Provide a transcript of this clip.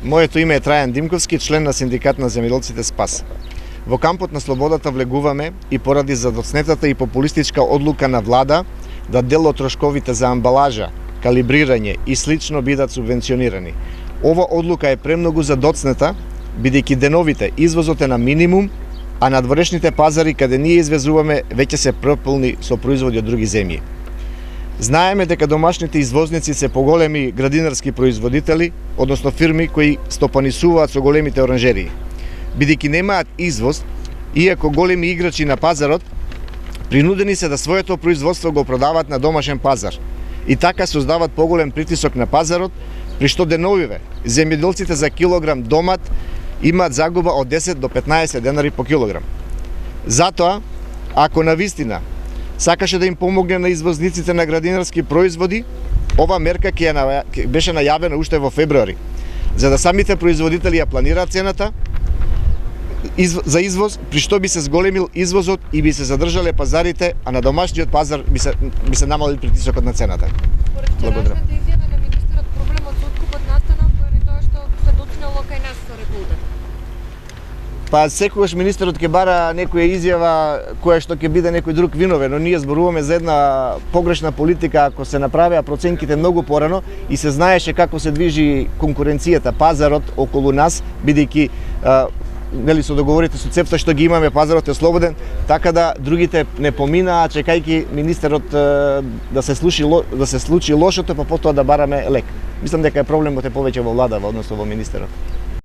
Моето име е Трајан Димковски, член на Синдикат на земјоделците СПАС. Во кампот на слободата влегуваме и поради задоцнетата и популистичка одлука на влада да дел од трошковите за амбалажа, калибрирање и слично бидат субвенционирани. Ова одлука е премногу задоцнета, бидејќи деновите извозот е на минимум, а надворешните пазари каде ние извезуваме веќе се прополни со производи од други земји. Знаеме дека домашните извозници се поголеми градинарски производители, односно фирми кои стопанисуваат со големите оранжерии. Бидејќи немаат извоз, иако големи играчи на пазарот, принудени се да своето производство го продават на домашен пазар. И така создават поголем притисок на пазарот, при што деновиве земјоделците за килограм домат имаат загуба од 10 до 15 денари по килограм. Затоа, ако навистина сакаше да им помогне на извозниците на градинарски производи, ова мерка беше најавена уште во февруари, за да самите производители ја планираат цената за извоз, при што би се зголемил извозот и би се задржале пазарите, а на домашниот пазар би се намалил притисокот на цената. Благодарам. Изјава на министерот, проблемот со откупот настана поради тоа што се доцнело кај нас со реколта. Па секогаш министерот ќе бара некоја изјава која што ќе биде некој друг виновен, но ние зборуваме за една погрешна политика ако се направеа проценките многу порано и се знаеше како се движи конкуренцијата, пазарот околу нас, бидејќи нели со договорите со ЦЕФТА што ги имаме, пазарот е слободен, така да другите не поминаа чекајќи министерот да се случи лошото, па потоа да бараме лек. Мислам дека проблемот е повеќе во владава, односно во министерот.